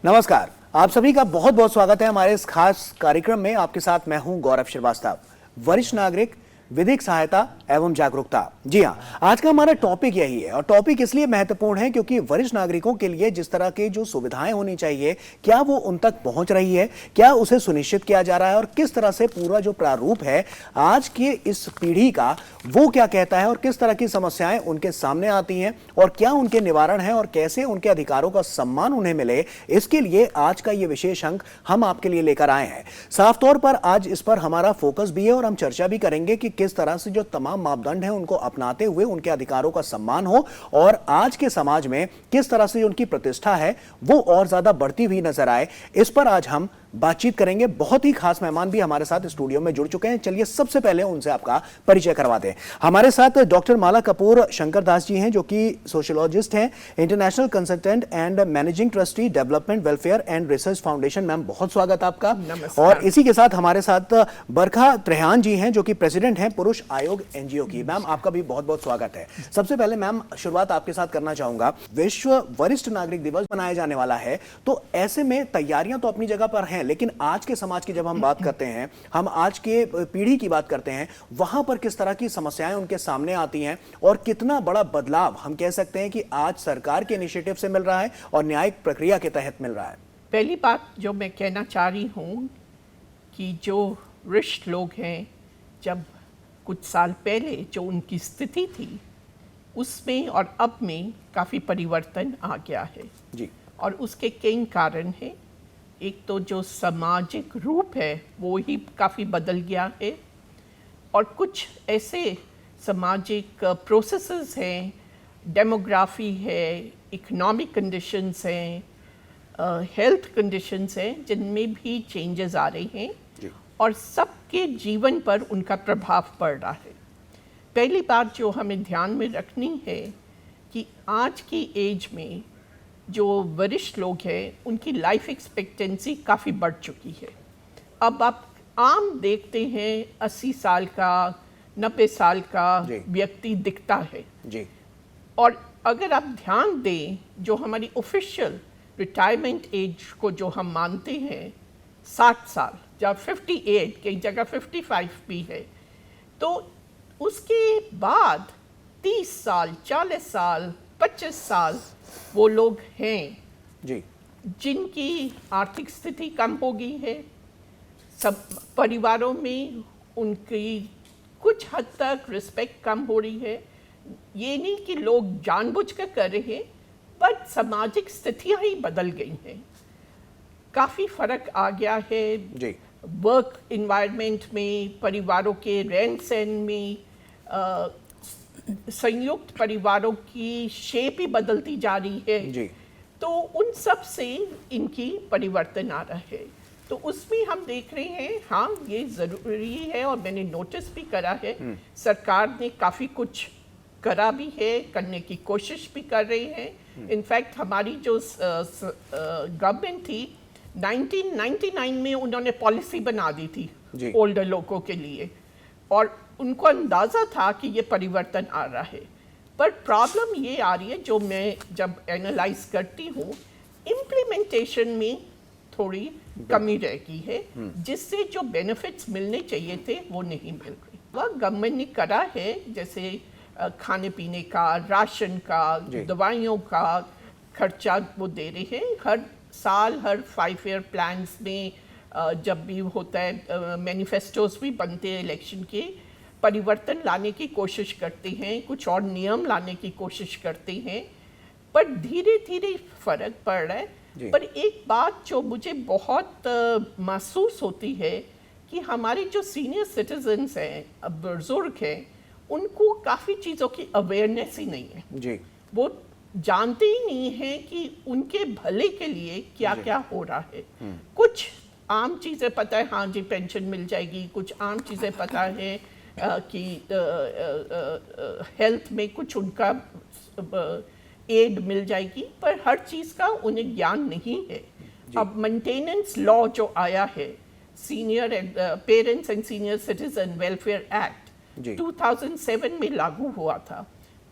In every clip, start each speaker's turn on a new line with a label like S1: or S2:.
S1: नमस्कार, आप सभी का बहुत बहुत स्वागत है हमारे इस खास कार्यक्रम में। आपके साथ मैं हूं गौरव श्रीवास्तव, वरिष्ठ नागरिक, विधिक सहायता एवं जागरूकता। जी हां, आज का हमारा टॉपिक यही है और टॉपिक इसलिए महत्वपूर्ण है क्योंकि वरिष्ठ नागरिकों के लिए जिस तरह की जो सुविधाएं होनी चाहिए, क्या वो उन तक पहुंच रही है, क्या उसे सुनिश्चित किया जा रहा है और किस तरह से पूरा जो प्रारूप है आज की इस पीढ़ी का वो क्या कहता है और किस तरह की समस्याएं उनके सामने आती हैं और क्या उनके निवारण है और कैसे उनके अधिकारों का सम्मान उन्हें मिले, इसके लिए आज का ये विशेष अंक हम आपके लिए लेकर आए हैं। साफ तौर पर आज इस पर हमारा फोकस भी है और हम चर्चा भी करेंगे कि किस तरह से जो तमाम मापदंड हैं उनको अपनाते हुए उनके अधिकारों का सम्मान हो और आज के समाज में किस तरह से उनकी प्रतिष्ठा है वो और ज्यादा बढ़ती हुई नजर आए। इस पर आज हम बातचीत करेंगे। बहुत ही खास मेहमान भी हमारे साथ स्टूडियो में जुड़ चुके हैं। चलिए सबसे पहले उनसे आपका परिचय करवाते हैं। हमारे साथ डॉक्टर माला कपूर शंकर दास जी हैं जो कि सोशियोलॉजिस्ट हैं, international consultant and managing trustee development welfare and research foundation. Ma'am बहुत स्वागत आपका। और इसी के साथ हमारे साथ बरखा त्रेहान जी हैं जो कि प्रेसिडेंट हैं पुरुष आयोग एनजीओ की। मैम आपका भी बहुत बहुत स्वागत है। सबसे पहले मैम शुरुआत आपके साथ करना चाहूंगा। विश्व वरिष्ठ नागरिक दिवस मनाया जाने वाला है, तो ऐसे में तैयारियां तो अपनी जगह पर हैं, लेकिन आज के समाज की जब हम बात करते हैं, हम आज के पीढ़ी की बात करते हैं, वहां पर किस तरह की समस्याएं उनके सामने आती हैं और कितना बड़ा बदलाव हम कह सकते हैं कि आज सरकार के इनिशिएटिव से मिल रहा है और न्यायिक प्रक्रिया के तहत मिल रहा है।
S2: पहली बात जो मैं कहना चाह रही हूँ कि जो वरिष्ठ लोग हैं, जब कुछ साल पहले जो उनकी स्थिति थी उसमें और अब में काफ़ी परिवर्तन आ गया है
S1: जी।
S2: और उसके कई कारण हैं। एक तो जो सामाजिक रूप है वो ही काफ़ी बदल गया है और कुछ ऐसे सामाजिक प्रोसेसेस हैं, डेमोग्राफी है, इकोनॉमिक कंडीशंस हैं, हेल्थ कंडीशंस हैं, जिनमें भी चेंजेस आ रहे हैं और सबके जीवन पर उनका प्रभाव पड़ रहा है। पहली बात जो हमें ध्यान में रखनी है कि आज की एज में जो वरिष्ठ लोग हैं उनकी लाइफ एक्सपेक्टेंसी काफ़ी बढ़ चुकी है। अब आप आम देखते हैं 80 साल का, 90 साल का व्यक्ति दिखता है
S1: जी। और
S2: अगर आप ध्यान दें, जो हमारी ऑफिशियल रिटायरमेंट एज को जो हम मानते हैं 60 साल, जब 58, कई जगह 55 भी है, तो उसके बाद 30 साल, 40 साल, 25 साल वो लोग हैं
S1: जी
S2: जिनकी आर्थिक स्थिति कम हो गई है। सब परिवारों में उनकी कुछ हद तक रिस्पेक्ट कम हो रही है। ये नहीं कि लोग जानबूझकर कर रहे हैं, बट सामाजिक स्थितियाँ ही बदल गई हैं। काफ़ी फर्क आ गया है
S1: जी।
S2: वर्क इन्वायरमेंट में, परिवारों के रहन सहन में, संयुक्त परिवारों की शेप ही बदलती जा रही है
S1: जी।
S2: तो उन सब से इनकी परिवर्तन आ रहा है। तो उसमें हम देख रहे हैं, हाँ ये ज़रूरी है और मैंने नोटिस भी करा है, सरकार ने काफ़ी कुछ करा भी है, करने की कोशिश भी कर रहे हैं। इनफैक्ट हमारी जो गवर्नमेंट थी 1999 में उन्होंने पॉलिसी बना दी थी ओल्डर लोगों के लिए और उनको अंदाज़ा था कि ये परिवर्तन आ रहा है। पर प्रॉब्लम ये आ रही है, जो मैं जब एनालाइज करती हूँ, इम्प्लीमेंटेशन में थोड़ी कमी रह गई है, जिससे जो बेनिफिट्स मिलने चाहिए थे वो नहीं मिल रही। वह गवर्नमेंट ने करा है, जैसे खाने पीने का, राशन का, दवाइयों का खर्चा वो दे रहे हैं हर साल। हर 5 ईयर प्लान्स में जब भी होता है, मैनिफेस्टोस भी बनते हैं इलेक्शन के, परिवर्तन लाने की कोशिश करते हैं, कुछ और नियम लाने की कोशिश करते हैं, पर धीरे धीरे फर्क पड़ रहा है। पर एक बात जो मुझे बहुत महसूस होती है कि हमारे जो सीनियर सिटीजन्स हैं, बुजुर्ग हैं, उनको काफ़ी चीज़ों की अवेयरनेस ही नहीं है जी। वो जानते ही नहीं है कि उनके भले के लिए क्या क्या हो रहा है। कुछ आम चीज़ें पता है, हाँ जी पेंशन मिल जाएगी, कुछ आम चीज़ें पता है कि हेल्थ में कुछ उनका एड मिल जाएगी, पर हर चीज़ का उन्हें ज्ञान नहीं है। अब मेंटेनेंस लॉ जो आया है, senior parents and senior citizen welfare act 2007 में लागू हुआ था,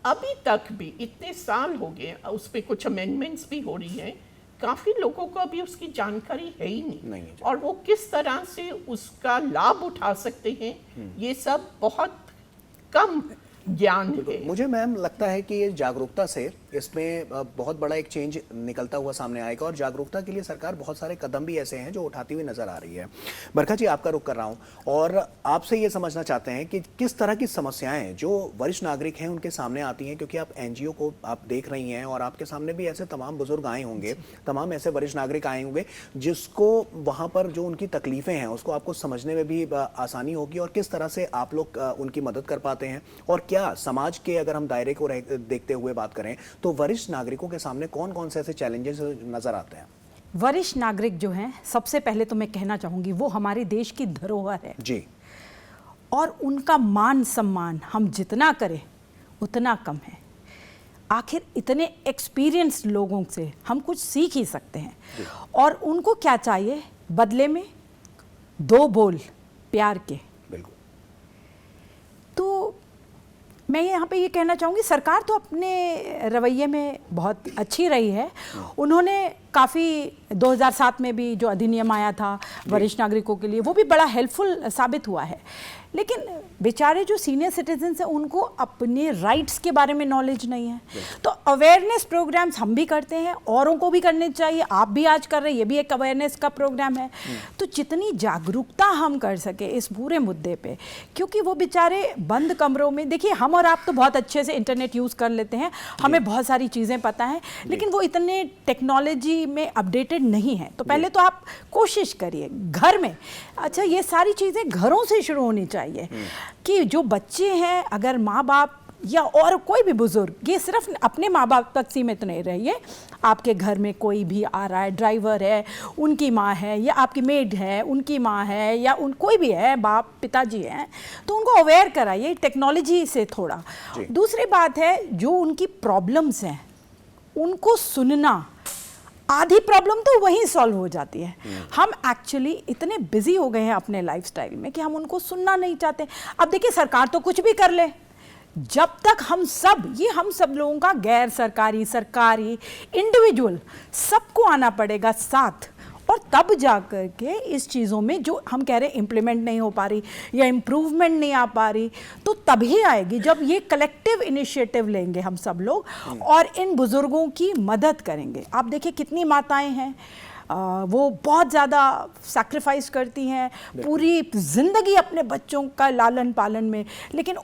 S2: अभी तक भी इतने साल हो गए, उस पर कुछ अमेंडमेंट्स भी हो रही हैं, काफी लोगों को अभी उसकी जानकारी है ही
S1: नहीं
S2: नहीं
S1: है।
S2: और वो किस तरह से उसका लाभ उठा सकते हैं ये सब बहुत कम ज्ञान है।
S1: मुझे मैम लगता है कि ये जागरूकता से इसमें बहुत बड़ा एक चेंज निकलता हुआ सामने आएगा और जागरूकता के लिए सरकार बहुत सारे कदम भी ऐसे हैं जो उठाती हुई नजर आ रही है। बरखा जी, आपका रुख कर रहा हूं और आपसे ये समझना चाहते हैं कि किस तरह की समस्याएं जो वरिष्ठ नागरिक हैं उनके सामने आती हैं, क्योंकि आप एनजीओ को आप देख रही हैं और आपके सामने भी ऐसे तमाम बुजुर्ग आए होंगे, तमाम ऐसे वरिष्ठ नागरिक आए होंगे जिसको वहां पर जो उनकी तकलीफें हैं उसको आपको समझने में भी आसानी होगी और किस तरह से आप लोग उनकी मदद कर पाते हैं और क्या समाज के अगर हम दायरे को देखते हुए बात करें तो वरिष्ठ नागरिकों के सामने कौन कौन से ऐसे चैलेंजेस नजर आते हैं?
S3: वरिष्ठ नागरिक जो हैं, सबसे पहले तो मैं कहना चाहूंगी वो हमारे देश की धरोहर है
S1: जी।
S3: और उनका मान सम्मान हम जितना करें उतना कम है। आखिर इतने एक्सपीरियंस लोगों से हम कुछ सीख ही सकते हैं और उनको क्या चाहिए बदले में? 2 बोल प्यार के।
S1: बिल्कुल।
S3: तो मैं यहाँ पे ये कहना चाहूँगी, सरकार तो अपने रवैये में बहुत अच्छी रही है। उन्होंने काफ़ी 2007 में भी जो अधिनियम आया था वरिष्ठ नागरिकों के लिए, वो भी बड़ा हेल्पफुल साबित हुआ है। लेकिन बेचारे जो सीनियर सिटीजन्स हैं उनको अपने राइट्स के बारे में नॉलेज नहीं है। तो अवेयरनेस प्रोग्राम्स हम भी करते हैं, औरों को भी करने चाहिए। आप भी आज कर रहे हैं, ये भी एक अवेयरनेस का प्रोग्राम है। तो जितनी जागरूकता हम कर सके इस पूरे मुद्दे पे, क्योंकि वो बेचारे बंद कमरों में, देखिए हम और आप तो बहुत अच्छे से इंटरनेट यूज़ कर लेते हैं, हमें बहुत सारी चीज़ें पता हैं, लेकिन वो इतने टेक्नोलॉजी में अपडेटेड नहीं है। तो पहले तो आप कोशिश करिए घर में, अच्छा ये सारी चीज़ें घरों से शुरू होनी चाहिए कि जो बच्चे हैं, अगर माँ बाप या और कोई भी बुजुर्ग, ये सिर्फ अपने माँ बाप तक सीमित नहीं रहिए, आपके घर में कोई भी आ रहा है, ड्राइवर है उनकी माँ है, या आपकी मेड है उनकी माँ है, या कोई भी है, बाप पिताजी हैं, तो उनको अवेयर कराइए टेक्नोलॉजी से थोड़ा। दूसरी बात है, जो उनकी प्रॉब्लम्स हैं उनको सुनना, आधी प्रॉब्लम तो वहीं सॉल्व हो जाती है। हम एक्चुअली इतने बिजी हो गए हैं अपने लाइफस्टाइल में कि हम उनको सुनना नहीं चाहते। अब देखिए सरकार तो कुछ भी कर ले, जब तक हम सब लोगों का, गैर सरकारी, सरकारी, इंडिविजुअल, सबको आना पड़ेगा साथ, और तब जा कर के इस चीज़ों में जो हम कह रहे हैं इम्प्लीमेंट नहीं हो पा रही या इम्प्रूवमेंट नहीं आ पा रही, तो तभी आएगी जब ये कलेक्टिव इनिशिएटिव लेंगे हम सब लोग और इन बुज़ुर्गों की मदद करेंगे। आप देखिए कितनी माताएं हैं, वो बहुत ज़्यादा सैक्रिफाइस करती हैं पूरी ज़िंदगी अपने बच्चों का लालन पालन में, लेकिन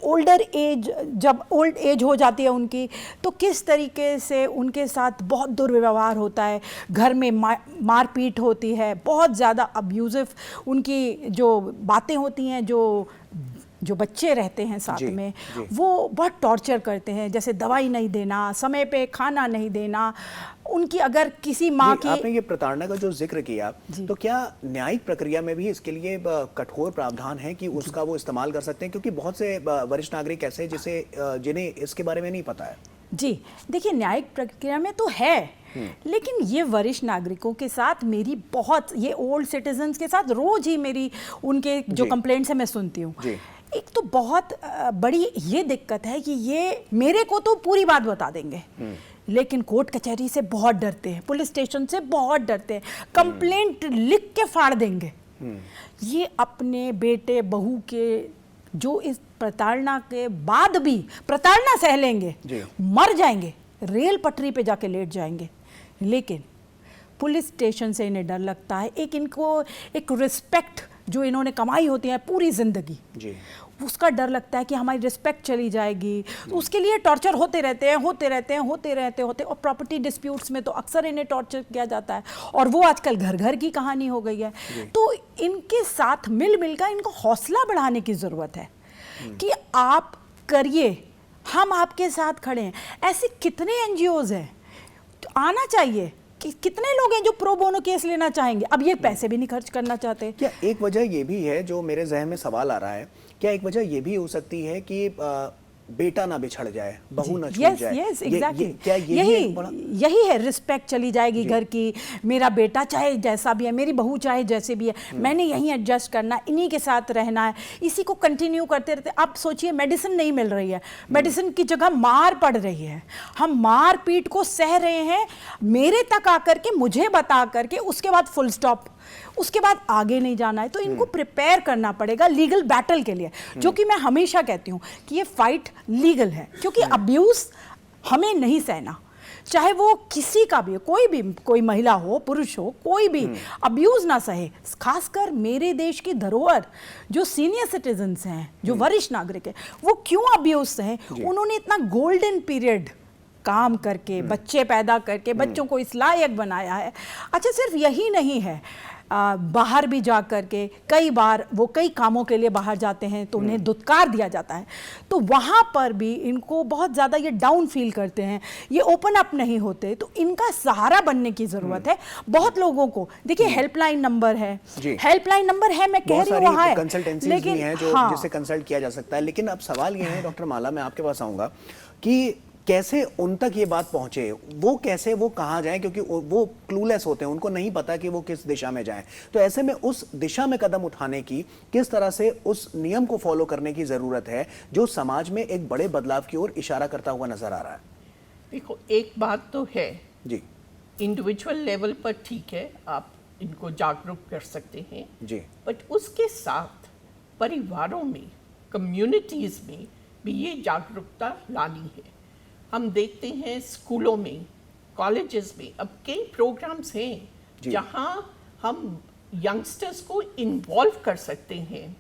S3: जब ओल्ड एज हो जाती है उनकी, तो किस तरीके से उनके साथ बहुत दुर्व्यवहार होता है, घर में मारपीट होती है, बहुत ज़्यादा अब्यूज़िव उनकी जो बातें होती हैं, जो बच्चे रहते हैं साथ में, वो बहुत टॉर्चर करते हैं, जैसे दवाई नहीं देना, समय पे खाना नहीं देना, उनकी अगर किसी माँ की। आपने
S1: ये प्रताड़ना का जो जिक्र किया, तो क्या न्यायिक प्रक्रिया में भी इसके लिए कठोर प्रावधान है कि उसका वो इस्तेमाल कर सकते हैं? क्योंकि बहुत से वरिष्ठ नागरिक ऐसे हैं जिन्हें इसके बारे में नहीं पता है।
S3: जी देखिए, न्यायिक प्रक्रिया में तो है, लेकिन ये वरिष्ठ नागरिकों के साथ मेरी बहुत, ये ओल्ड सिटीजन्स के साथ रोज ही मेरी उनके जो कंप्लेंट्स है मैं सुनती हूँ। एक तो बहुत बड़ी ये दिक्कत है कि ये मेरे को तो पूरी बात बता देंगे, लेकिन कोर्ट कचहरी से बहुत डरते हैं, पुलिस स्टेशन से बहुत डरते हैं, कंप्लेंट लिख के फाड़ देंगे। ये अपने बेटे बहू के जो इस प्रताड़ना के बाद भी प्रताड़ना सह लेंगे, मर जाएंगे, रेल पटरी पे जाके लेट जाएंगे, लेकिन पुलिस स्टेशन से इन्हें डर लगता है। इनको एक रिस्पेक्ट जो इन्होंने कमाई होती है पूरी जिंदगी, उसका डर लगता है कि हमारी रिस्पेक्ट चली जाएगी, तो उसके लिए टॉर्चर होते रहते और प्रॉपर्टी डिस्प्यूट्स में तो अक्सर इन्हें टॉर्चर किया जाता है, और वो आजकल घर घर की कहानी हो गई है। तो इनके साथ मिलकर इनको हौसला बढ़ाने की ज़रूरत है कि आप करिए, हम आपके साथ खड़े हैं। ऐसे कितने एनजीओज हैं, तो आना चाहिए कि कितने लोग हैं जो प्रो बोनो केस लेना चाहेंगे। अब ये पैसे भी नहीं खर्च करना चाहते।
S1: क्या एक वजह ये भी है, जो मेरे जहन में सवाल आ रहा है, क्या एक वजह ये भी हो सकती है कि बेटा ना बिछड़ जाए, बहू ना छूट
S3: यस
S1: जाए।
S3: यस
S1: ये-
S3: एग्जैक्टली,
S1: क्या यही एक बड़ा
S3: यही है, रिस्पेक्ट चली जाएगी घर की। मेरा बेटा चाहे जैसा भी है, मेरी बहू चाहे जैसे भी है, मैंने यहीं एडजस्ट करना, इन्हीं के साथ रहना है, इसी को कंटिन्यू करते रहते। आप सोचिए, मेडिसिन नहीं मिल रही है, मेडिसिन की जगह मार पड़ रही है, हम मार पीट को सह रहे हैं, मेरे तक आकर के मुझे बता करके उसके बाद फुल स्टॉप, उसके बाद आगे नहीं जाना है। तो इनको प्रिपेयर करना पड़ेगा लीगल बैटल के लिए, जो कि मैं हमेशा कहती हूँ कि ये फाइट लीगल है, क्योंकि अब्यूज हमें नहीं सहना, चाहे वो किसी का भी, कोई महिला हो, पुरुष हो, कोई भी अब्यूज ना सहे। खासकर मेरे देश की धरोहर जो सीनियर सिटीजन्स हैं, जो वरिष्ठ नागरिक हैं, वो क्यों अब्यूज सहे? उन्होंने इतना गोल्डन पीरियड काम करके, बच्चे पैदा करके, बच्चों को इस लायक बनाया है। अच्छा, सिर्फ यही नहीं है, बाहर भी जा कर के कई बार वो कई कामों के लिए बाहर जाते हैं तो उन्हें दुत्कार दिया जाता है, तो वहाँ पर भी इनको बहुत ज़्यादा ये डाउन फील करते हैं, ये ओपन अप नहीं होते। तो इनका सहारा बनने की ज़रूरत है बहुत लोगों को। देखिए, हेल्पलाइन नंबर है, हेल्पलाइन नंबर है, मैं कह रही हूँ वहाँ है,
S1: कंसल्टेंसीज भी हैं जो जिससे कंसल्ट किया जा सकता है। लेकिन अब सवाल ये है डॉक्टर माला, मैं आपके पास आऊँगा कि कैसे उन तक ये बात पहुंचे, वो कहाँ जाएं, क्योंकि वो क्लूलेस होते हैं, उनको नहीं पता कि वो किस दिशा में जाएं। तो ऐसे में उस दिशा में कदम उठाने की, किस तरह से उस नियम को फॉलो करने की जरूरत है जो समाज में एक बड़े बदलाव की ओर इशारा करता हुआ नजर आ रहा है।
S2: देखो, एक बात तो है
S1: जी,
S2: इंडिविजुअल लेवल पर ठीक है, आप इनको जागरूक कर सकते हैं
S1: जी,
S2: बट उसके साथ परिवारों में, कम्युनिटीज़ में भी ये जागरूकता लानी है। हम देखते हैं स्कूलों में, कॉलेजेस में अब कई प्रोग्राम्स हैं जहां हम यंगस्टर्स को इन्वॉल्व कर सकते हैं,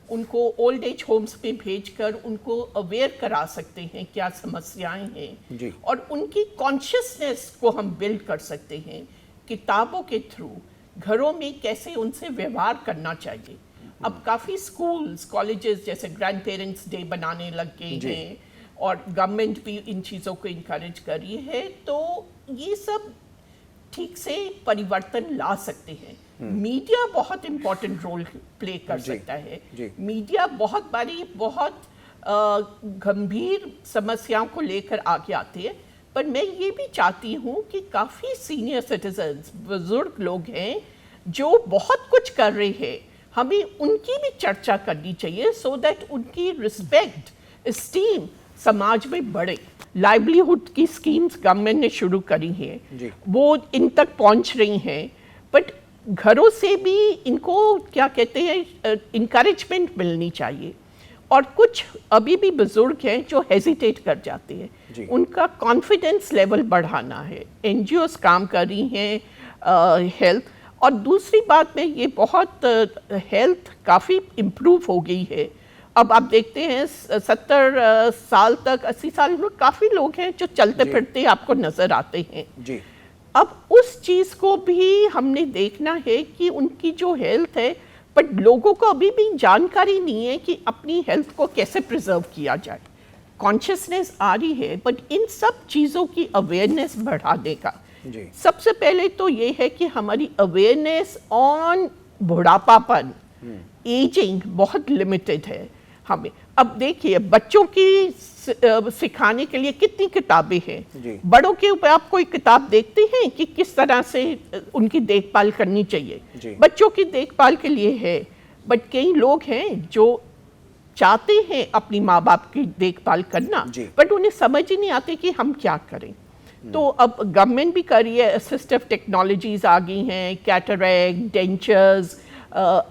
S2: उनको ओल्ड एज होम्स में भेजकर उनको अवेयर करा सकते हैं क्या समस्याएं हैं, और उनकी कॉन्शियसनेस को हम बिल्ड कर सकते हैं किताबों के थ्रू, घरों में कैसे उनसे व्यवहार करना चाहिए। अब काफ़ी स्कूल्स, कॉलेजेस जैसे ग्रैंड पेरेंट्स डे बनाने लग गए हैं और गवर्नमेंट भी इन चीज़ों को इनकरेज कर रही है, तो ये सब ठीक से परिवर्तन ला सकते हैं। मीडिया बहुत इम्पोर्टेंट रोल प्ले कर सकता है। मीडिया बहुत बारी बहुत गंभीर समस्याओं को लेकर आगे आती है, पर मैं ये भी चाहती हूँ कि काफ़ी सीनियर सिटीजन्स, बुजुर्ग लोग हैं जो बहुत कुछ कर रहे हैं, हमें उनकी भी चर्चा करनी चाहिए, सो दैट उनकी रिस्पेक्ट, एस्टीम समाज में बढ़े। लाइवलीहुड की स्कीम्स गवर्नमेंट ने शुरू करी हैं, वो इन तक पहुंच रही हैं, बट घरों से भी इनको क्या कहते हैं इनकरेजमेंट मिलनी चाहिए। और कुछ अभी भी बुजुर्ग हैं जो हेजिटेट कर जाते हैं, उनका कॉन्फिडेंस लेवल बढ़ाना है। एनजीओस काम कर रही हैं हेल्थ, और दूसरी बात में ये बहुत हेल्थ काफ़ी इम्प्रूव हो गई है। अब आप देखते हैं 70 साल तक, 80 साल में काफ़ी लोग हैं जो चलते फिरते आपको नज़र आते हैं जी। अब उस चीज़ को भी हमने देखना है कि उनकी जो हेल्थ है, बट लोगों को अभी भी जानकारी नहीं है कि अपनी हेल्थ को कैसे प्रिजर्व किया जाए। कॉन्शियसनेस आ रही है, बट इन सब चीज़ों की अवेयरनेस बढ़ाने का सबसे पहले तो ये है कि हमारी अवेयरनेस ऑन बुढ़ापापन, एजिंग बहुत लिमिटेड है हमें। अब देखिए, बच्चों की सिखाने के लिए कितनी किताबें हैं, बड़ों के ऊपर आप कोई किताब देखते हैं कि किस तरह से उनकी देखभाल करनी चाहिए? बच्चों की देखभाल के लिए है, बट कई लोग हैं जो चाहते हैं अपनी माँ बाप की देखभाल करना, बट उन्हें समझ ही नहीं आती कि हम क्या करें। तो अब गवर्नमेंट भी कर रही है, असिस्टिव टेक्नोलॉजीज आ गई हैं, कैटरैक्ट, डेंचर्स,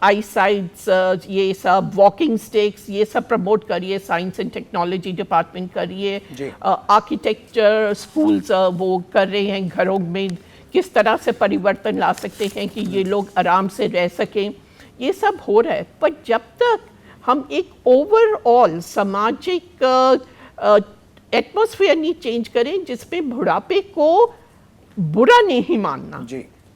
S2: आई साइट्स, ये सब वॉकिंग स्टिक्स, ये सब प्रमोट करिए, साइंस एंड टेक्नोलॉजी डिपार्टमेंट करिए, आर्किटेक्चर स्कूल्स वो कर रहे हैं, घरों में किस तरह से परिवर्तन ला सकते हैं कि ये लोग आराम से रह सकें, ये सब हो रहा है। पर जब तक हम एक ओवरऑल सामाजिक एटमॉस्फेयर नहीं चेंज करें जिसमें बुढ़ापे को बुरा नहीं मानना,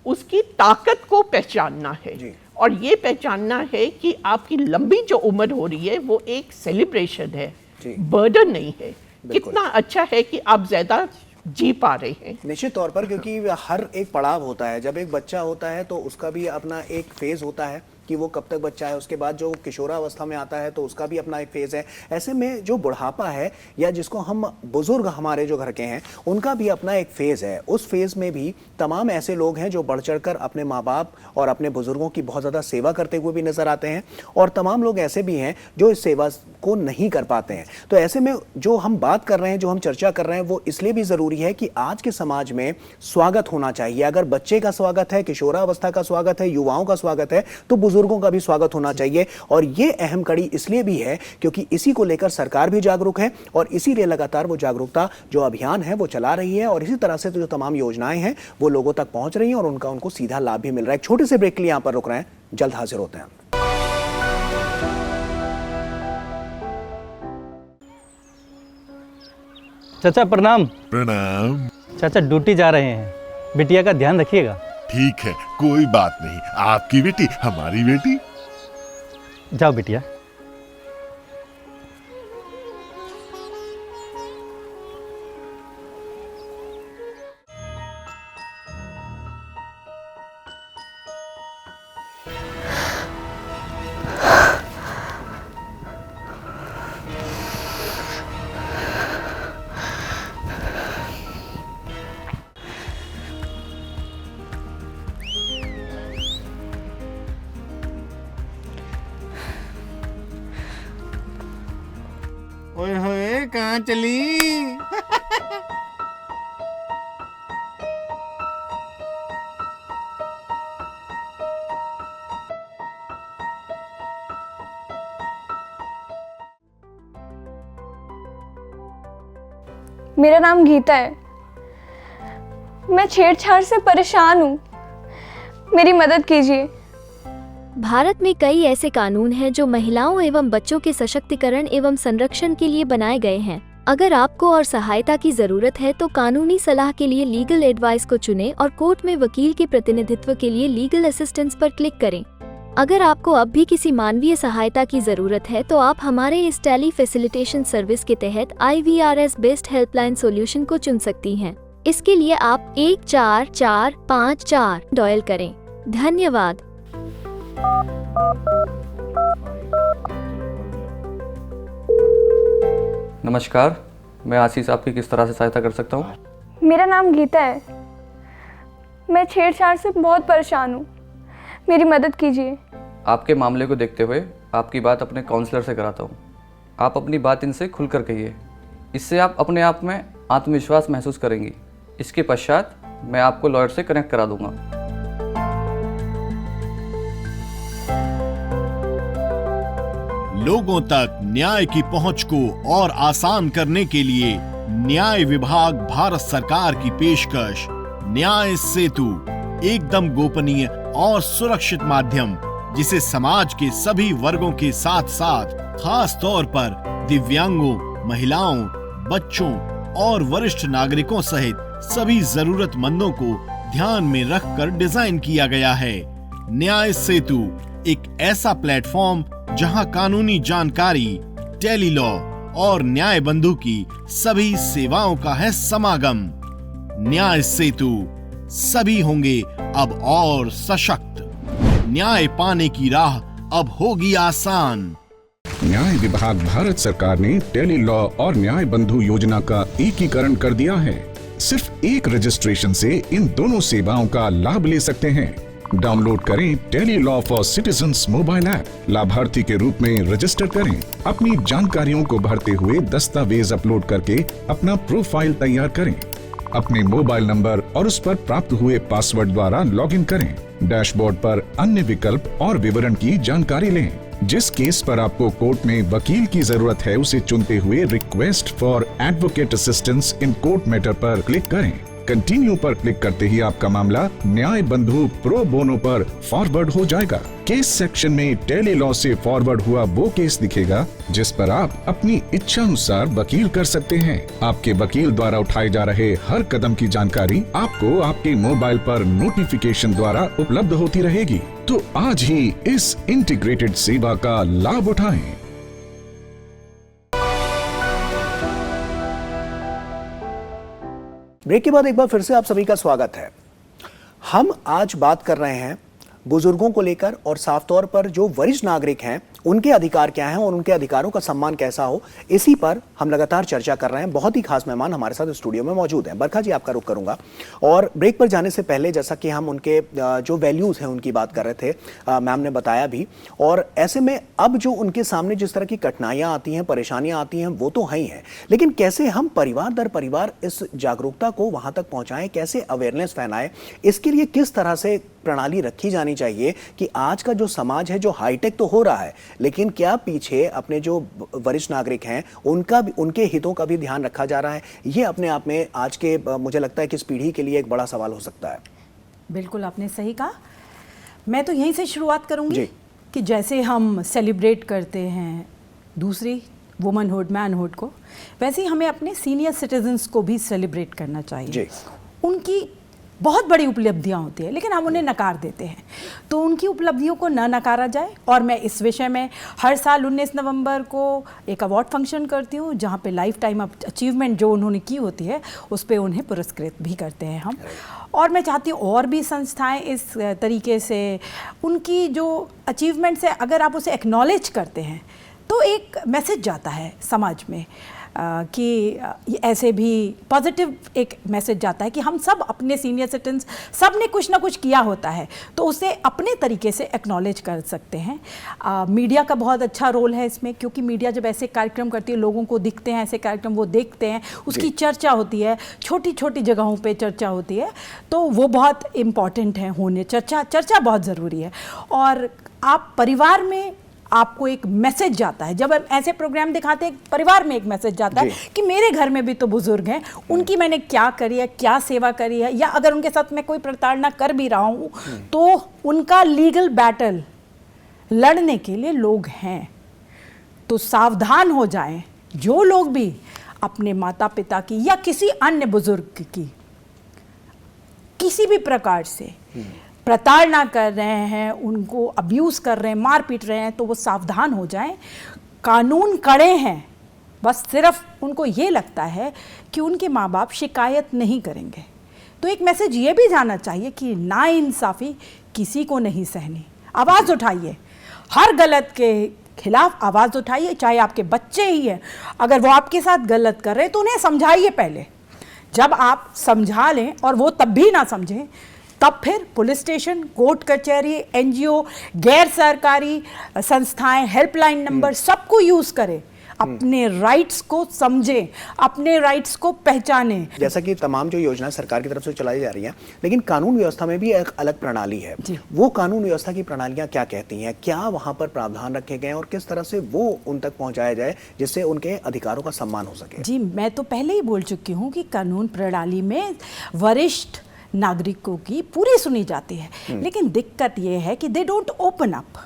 S2: उसकी ताकत को पहचानना है, और ये पहचानना है कि आपकी लंबी जो उम्र हो रही है वो एक सेलिब्रेशन है, बर्डन नहीं है। कितना अच्छा है कि आप ज्यादा जी पा रहे हैं।
S1: निश्चित तौर पर, क्योंकि हर एक पड़ाव होता है। जब एक बच्चा होता है तो उसका भी अपना एक फेज होता है, कि वो कब तक बच्चा है, उसके बाद जो किशोरावस्था में आता है तो उसका भी अपना एक फेज है। ऐसे में जो बुढ़ापा है या जिसको हम बुजुर्ग हमारे जो घर के हैं उनका भी अपना एक फेज है। उस फेज में भी तमाम ऐसे लोग हैं जो बढ़ चढ़कर अपने माँ बाप और अपने बुजुर्गों की बहुत ज़्यादा सेवा करते हुए भी नजर आते हैं, और तमाम लोग ऐसे भी हैं जो इस सेवा को नहीं कर पाते हैं। तो ऐसे में जो हम बात कर रहे हैं, जो हम चर्चा कर रहे हैं, वो इसलिए भी ज़रूरी है कि आज के समाज में स्वागत होना चाहिए। अगर बच्चे का स्वागत है, किशोरावस्था का स्वागत है, युवाओं का स्वागत है, तो बुजुर्गों का भी स्वागत होना चाहिए। और ये अहम कड़ी इसलिए भी है क्योंकि इसी को लेकर सरकार भी जागरूक है और इसीलिए लगातार वो जागरूकता जो अभियान है वो चला रही है, और इसी तरह से जो तमाम योजनाएं हैं वो लोगों तक पहुंच रही हैं और उनको सीधा लाभ भी मिल रहा है। एक छोटे से ब्रेक के लिए यहां पर रुक रहे हैं, जल्द हाजिर होते हैं।
S4: चाचा प्रणाम।
S5: प्रणाम।
S4: चाचा ड्यूटी जा रहे हैं, बिटिया का ध्यान रखिएगा।
S5: ठीक है, कोई बात नहीं। आपकी बेटी हमारी बेटी।
S4: जाओ बिटिया।
S6: ओए होए कहाँ चली?
S7: मेरा नाम गीता है। मैं छेड़छाड़ से परेशान हूँ, मेरी मदद कीजिए।
S8: भारत में कई ऐसे कानून हैं जो महिलाओं एवं बच्चों के सशक्तिकरण एवं संरक्षण के लिए बनाए गए हैं। अगर आपको और सहायता की जरूरत है तो कानूनी सलाह के लिए लीगल एडवाइस को चुनें और कोर्ट में वकील के प्रतिनिधित्व के लिए लीगल असिस्टेंस पर क्लिक करें। अगर आपको अब भी किसी मानवीय सहायता की जरूरत है तो आप हमारे इस टेली फैसिलिटेशन सर्विस के तहत IVRS बेस्ड हेल्पलाइन सॉल्यूशन को चुन सकती हैं। इसके लिए आप 14454 डायल करें। धन्यवाद।
S9: नमस्कार, मैं आशीष आपकी किस तरह से सहायता कर सकता हूँ?
S7: मेरा नाम गीता है। मैं छेड़छाड़ से बहुत परेशान हूँ, मेरी मदद कीजिए।
S9: आपके मामले को देखते हुए आपकी बात अपने काउंसलर से कराता हूँ। आप अपनी बात इनसे खुलकर कहिए, इससे आप अपने आप में आत्मविश्वास महसूस करेंगी। इसके पश्चात मैं आपको लॉयर से कनेक्ट करा दूंगा।
S6: लोगों तक न्याय की पहुंच को और आसान करने के लिए न्याय विभाग भारत सरकार की पेशकश न्याय सेतु, एकदम गोपनीय और सुरक्षित माध्यम जिसे समाज के सभी वर्गों के साथ साथ खास तौर पर दिव्यांगों, महिलाओं, बच्चों और वरिष्ठ नागरिकों सहित सभी जरूरतमंदों को ध्यान में रखकर डिजाइन किया गया है। न्याय सेतु एक ऐसा प्लेटफॉर्म जहां कानूनी जानकारी, टेली लॉ और न्याय बंधु की सभी सेवाओं का है समागम। न्याय सेतु, सभी होंगे अब और सशक्त। न्याय पाने की राह अब होगी आसान।
S10: न्याय विभाग भारत सरकार ने टेली लॉ और न्याय बंधु योजना का एकीकरण कर दिया है। सिर्फ एक रजिस्ट्रेशन से इन दोनों सेवाओं का लाभ ले सकते हैं। डाउनलोड करें tele law for citizens mobile app, लाभार्थी के रूप में रजिस्टर करें, अपनी जानकारियों को भरते हुए दस्तावेज अपलोड करके अपना प्रोफाइल तैयार करें, अपने मोबाइल नंबर और उस पर प्राप्त हुए पासवर्ड द्वारा लॉगिन करें। डैशबोर्ड पर अन्य विकल्प और विवरण की जानकारी लें। जिस केस पर आपको कोर्ट में वकील की जरूरत है उसे चुनते हुए request for advocate assistance in court matter पर क्लिक करें। कंटिन्यू पर क्लिक करते ही आपका मामला न्याय बंधु प्रो बोनो पर फॉरवर्ड हो जाएगा। केस सेक्शन में टेली लॉ से फॉरवर्ड हुआ वो केस दिखेगा जिस पर आप अपनी इच्छा अनुसार वकील कर सकते हैं। आपके वकील द्वारा उठाए जा रहे हर कदम की जानकारी आपको आपके मोबाइल पर नोटिफिकेशन द्वारा उपलब्ध होती रहेगी। तो आज ही इस इंटीग्रेटेड सेवा का लाभ उठाएं।
S1: ब्रेक के बाद एक बार फिर से आप सभी का स्वागत है। हम आज बात कर रहे हैं बुजुर्गों को लेकर और साफ तौर पर जो वरिष्ठ नागरिक हैं उनके अधिकार क्या हैं और उनके अधिकारों का सम्मान कैसा हो, इसी पर हम लगातार चर्चा कर रहे हैं। बहुत ही खास मेहमान हमारे साथ स्टूडियो में मौजूद हैं। बरखा जी, आपका रुख करूंगा और ब्रेक पर जाने से पहले जैसा कि हम उनके जो वैल्यूज हैं उनकी बात कर रहे थे, मैम ने बताया भी, और ऐसे में अब जो उनके सामने जिस तरह की कठिनाइयां आती हैं, परेशानियां आती हैं, वो तो है ही हैं, लेकिन कैसे हम परिवार दर परिवार इस जागरूकता को वहां तक पहुंचाएं, कैसे अवेयरनेस फैलाएं, इसके लिए किस तरह से प्रणाली रखी जानी चाहिए कि आज का जो समाज है जो हाईटेक तो हो रहा है, लेकिन क्या पीछे अपने जो वरिष्ठ नागरिक हैं उनका भी, उनके हितों का भी ध्यान रखा जा रहा है। ये अपने आप में आज के मुझे लगता है कि इस पीढ़ी के लिए एक बड़ा सवाल हो सकता है।
S3: बिल्कुल आपने सही कहा। मैं तो यहीं से शुरुआत करूंगी कि जैसे हम सेलिब्रेट करते हैं दूसरी वुमनहुड, मैनहुड को, वैसे ही हमें अपने सीनियर सिटीजन्स को भी सेलिब्रेट करना चाहिए। उनकी बहुत बड़ी उपलब्धियां होती है लेकिन हम उन्हें नकार देते हैं, तो उनकी उपलब्धियों को न नकारा जाए। और मैं इस विषय में हर साल 19 नवंबर को एक अवार्ड फंक्शन करती हूँ जहाँ पे लाइफ टाइम अचीवमेंट जो उन्होंने की होती है उस पर उन्हें पुरस्कृत भी करते हैं हम। और मैं चाहती हूँ और भी संस्थाएं इस तरीके से उनकी जो अचीवमेंट्स है, अगर आप उसे एक्नॉलेज करते हैं तो एक मैसेज जाता है समाज में कि ऐसे भी पॉजिटिव एक मैसेज जाता है कि हम सब अपने सीनियर सिटीजन्स, सब ने कुछ ना कुछ किया होता है, तो उसे अपने तरीके से एक्नॉलेज कर सकते हैं। मीडिया का बहुत अच्छा रोल है इसमें, क्योंकि मीडिया जब ऐसे कार्यक्रम करती है, लोगों को दिखते हैं ऐसे कार्यक्रम, वो देखते हैं, उसकी चर्चा होती है, छोटी छोटी जगहों पे चर्चा होती है, तो वो बहुत इम्पॉर्टेंट है होने, चर्चा बहुत ज़रूरी है। और आप परिवार में आपको एक मैसेज जाता है, जब हम ऐसे प्रोग्राम दिखाते हैं परिवार में एक मैसेज जाता है कि मेरे घर में भी तो बुजुर्ग हैं, उनकी मैंने क्या करी है, क्या सेवा करी है, या अगर उनके साथ मैं कोई प्रताड़ना कर भी रहा हूँ तो उनका लीगल बैटल लड़ने के लिए लोग हैं। तो सावधान हो जाएं जो लोग भी अपने माता पिता की या किसी अन्य बुजुर्ग की किसी भी प्रकार से प्रताड़ना कर रहे हैं, उनको अब्यूज़ कर रहे हैं, मार पीट रहे हैं, तो वो सावधान हो जाएं। कानून कड़े हैं, बस सिर्फ उनको ये लगता है कि उनके माँ बाप शिकायत नहीं करेंगे। तो एक मैसेज ये भी जाना चाहिए कि नाइंसाफ़ी किसी को नहीं सहनी। आवाज़ उठाइए, हर गलत के खिलाफ आवाज़ उठाइए, चाहे आपके बच्चे ही हैं, अगर वो आपके साथ गलत कर रहे हैं तो उन्हें समझाइए पहले। जब आप समझा लें और वो तब भी ना समझें, तब फिर पुलिस स्टेशन, कोर्ट कचहरी, एनजीओ, गैर सरकारी संस्थाएं, हेल्पलाइन नंबर सबको यूज़ करें, अपने राइट्स को समझें, अपने राइट्स को पहचानें।
S1: जैसा कि तमाम जो योजना सरकार की तरफ से चलाई जा रही हैं, लेकिन कानून व्यवस्था में भी एक अलग प्रणाली है। वो कानून व्यवस्था की प्रणालियां क्या कहती हैं, क्या वहां पर प्रावधान रखे गए हैं और किस तरह से वो उन तक पहुंचाया जाए जिससे उनके अधिकारों का सम्मान हो सके?
S3: जी, मैं तो पहले ही बोल चुकी हूँ कि कानून प्रणाली में वरिष्ठ नागरिकों की पूरी सुनी जाती है, लेकिन दिक्कत यह है कि दे डोंट ओपन अप।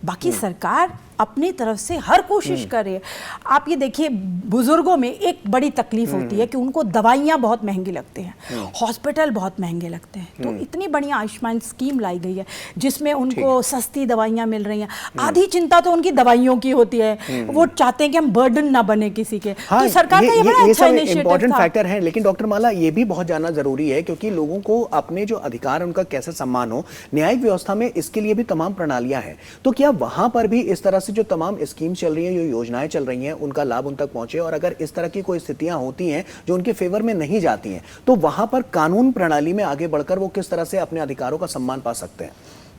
S3: बाकी सरकार अपनी तरफ से हर कोशिश करे। आप ये देखिए, बुजुर्गों में एक बड़ी तकलीफ होती है कि उनको दवाइयाँ बहुत महंगी लगती हैं, हॉस्पिटल बहुत महंगे लगते हैं, तो इतनी बढ़िया आयुष्मान स्कीम लाई गई है जिसमें उनको सस्ती दवाइयाँ मिल रही हैं। आधी चिंता तो उनकी दवाइयों की होती है, वो चाहते हैं कि हम बर्डन ना बने किसी के। तो सरकार का ये बड़ा अच्छा
S1: इम्पोर्टेंट फैक्टर है। लेकिन डॉक्टर माला, ये भी बहुत जानना जरूरी है, क्योंकि लोगों को अपने जो अधिकार उनका कैसे सम्मान हो, न्यायिक व्यवस्था में इसके लिए भी तमाम प्रणालियां हैं। तो क्या वहां पर भी इस तरह से जो तमाम स्कीम चल रही हैं, जो योजनाएं चल रही हैं, उनका लाभ उन तक पहुंचे? और अगर इस तरह की कोई स्थितियां होती हैं जो उनके फेवर में नहीं जाती हैं, तो वहां पर कानून प्रणाली में आगे बढ़कर वो किस तरह से अपने अधिकारों का सम्मान पा सकते हैं?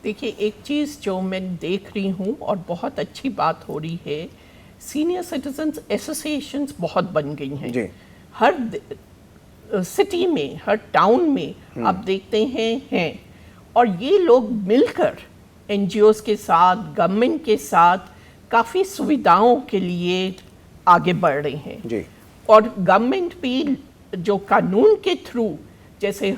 S2: देखिए, एक चीज़ जो मैं देख रही हूँ और बहुत अच्छी बात हो रही है, सीनियर सिटीजन्स एसोसिएशंस बहुत बन गई हैं। हर सिटी में, हर टाउन में आप देखते हैं, और ये लोग मिलकर एनजीओज के साथ, गवर्नमेंट के साथ काफ़ी सुविधाओं के लिए आगे बढ़ रहे हैं जी। और गवर्नमेंट भी जो कानून के थ्रू जैसे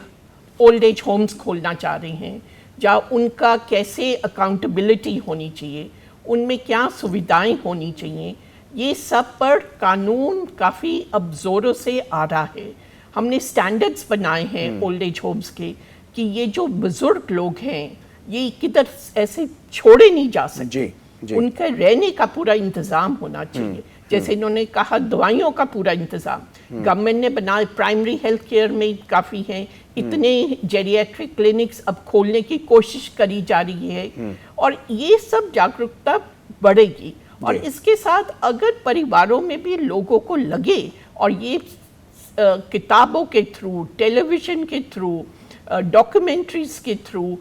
S2: ओल्ड एज होम्स खोलना चाह रहे हैं, जहाँ उनका कैसे अकाउंटेबिलिटी होनी चाहिए, उनमें क्या सुविधाएं होनी चाहिए, ये सब पर कानून काफ़ी अब ज़ोरों से आ रहा है। हमने स्टैंडर्ड्स बनाए हैं ओल्ड एज होम्स के कि ये जो बुज़ुर्ग लोग हैं ये किधर ऐसे छोड़े नहीं जा सकते, उनका रहने का पूरा इंतज़ाम होना चाहिए। जैसे इन्होंने कहा दवाइयों का पूरा इंतज़ाम, गवर्नमेंट ने बनाए, प्राइमरी हेल्थ केयर में काफ़ी हैं, इतने जेरियाट्रिक क्लिनिक्स अब खोलने की कोशिश करी जा रही है, और ये सब जागरूकता बढ़ेगी। और इसके साथ अगर परिवारों में भी लोगों को लगे और ये किताबों के थ्रू, टेलीविज़न के थ्रू, डॉक्यूमेंट्रीज के थ्रू,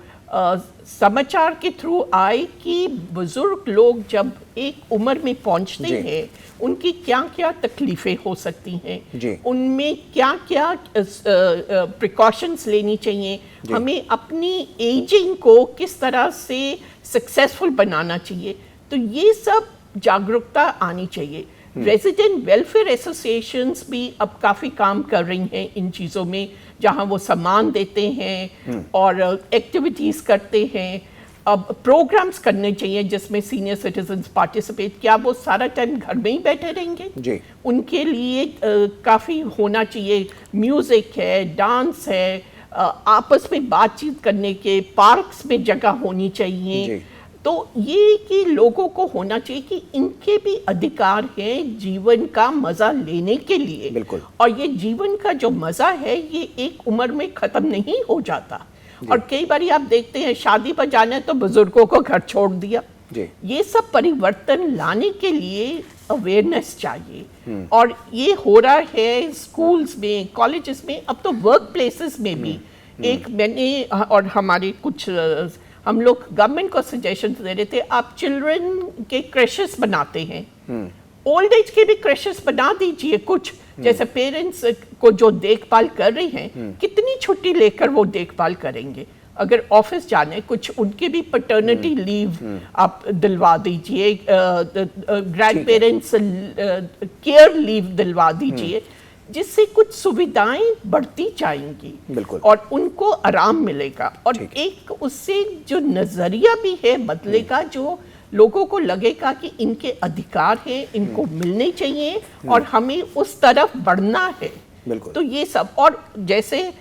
S2: समाचार के थ्रू आए कि बुजुर्ग लोग जब एक उम्र में पहुंचते हैं उनकी क्या क्या तकलीफ़ें हो सकती हैं, उनमें क्या क्या प्रिकॉशंस लेनी चाहिए, हमें अपनी एजिंग को किस तरह से सक्सेसफुल बनाना चाहिए, तो ये सब जागरूकता आनी चाहिए। रेजिडेंट वेलफेयर एसोसिएशंस भी अब काफ़ी काम कर रही हैं इन चीज़ों में, जहां वो सामान देते हैं और एक्टिविटीज़ करते हैं। अब प्रोग्राम्स करने चाहिए जिसमें सीनियर सिटीजन्स पार्टिसिपेट, क्या वो सारा टाइम घर में ही बैठे रहेंगे? उनके लिए काफ़ी होना चाहिए, म्यूज़िक है, डांस है, आपस में बातचीत करने के पार्क्स में जगह होनी चाहिए। तो ये कि लोगों को होना चाहिए कि इनके भी अधिकार हैं जीवन का मजा लेने के लिए। बिल्कुल। और ये जीवन का जो मजा है ये एक उम्र में खत्म नहीं हो जाता। और कई बार आप देखते हैं शादी पर जाना है तो बुजुर्गों को घर छोड़ दिया। ये सब परिवर्तन लाने के लिए अवेयरनेस चाहिए, और ये हो रहा है स्कूल्स में, कॉलेजेस में, अब तो वर्क प्लेसेस में भी। एक मैंने और हमारे कुछ हम लोग गवर्नमेंट को सजेशन दे रहे थे, आप चिल्ड्रन के क्रैशेस बनाते हैं, ओल्ड एज के भी क्रैशेस बना दीजिए कुछ, जैसे पेरेंट्स को जो देखभाल कर रही हैं कितनी छुट्टी लेकर वो देखभाल करेंगे। अगर ऑफिस जाने कुछ उनके भी पैटर्निटी लीव आप दिलवा दीजिए, ग्रैंड पेरेंट्स केयर लीव दिलवा दीजिए, जिससे कुछ सुविधाएं बढ़ती जाएंगी। बिल्कुल। और उनको आराम मिलेगा, और एक उससे जो नजरिया भी है बदलेगा, जो लोगों को लगेगा कि इनके अधिकार हैं, इनको मिलने चाहिए और हमें उस तरफ बढ़ना है। बिल्कुल। तो ये सब, और जैसे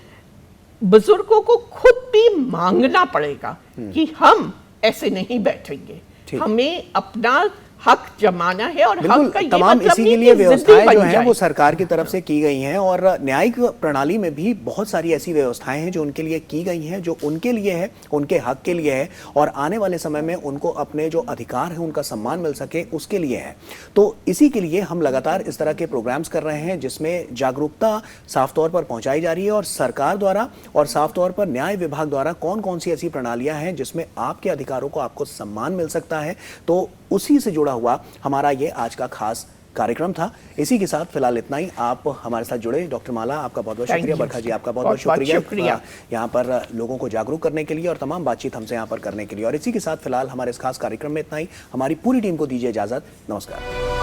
S2: बुजुर्गों को खुद भी मांगना पड़ेगा कि हम ऐसे नहीं बैठेंगे, हमें अपना हक जमाना है, और हक का ये
S1: तमाम
S2: मतलब
S1: इसी के लिए व्यवस्थाएं जो हैं वो सरकार की तरफ से की गई हैं, और न्यायिक प्रणाली में भी बहुत सारी ऐसी व्यवस्थाएं हैं जो उनके लिए की गई हैं, जो उनके लिए है, उनके हक के लिए है, और आने वाले समय में उनको अपने जो अधिकार हैं उनका सम्मान मिल सके उसके लिए है। तो इसी के लिए हम लगातार इस तरह के प्रोग्राम्स कर रहे हैं जिसमें जागरूकता साफ तौर पर पहुंचाई जा रही है, और सरकार द्वारा और साफ तौर पर न्याय विभाग द्वारा कौन कौन सी ऐसी प्रणालियां हैं जिसमें आपके अधिकारों को आपको सम्मान मिल सकता है। तो उसी से जुड़ा हुआ हमारा ये आज का खास कार्यक्रम था। इसी के साथ फिलहाल इतना ही। आप हमारे साथ जुड़े, डॉक्टर माला आपका बहुत बहुत शुक्रिया, बरखा जी आपका बहुत बहुत शुक्रिया यहाँ पर लोगों को जागरूक करने के लिए और तमाम बातचीत हमसे यहाँ पर करने के लिए। और इसी के साथ फिलहाल हमारे इस खास कार्यक्रम में इतना ही। हमारी पूरी टीम को दीजिए इजाजत। नमस्कार।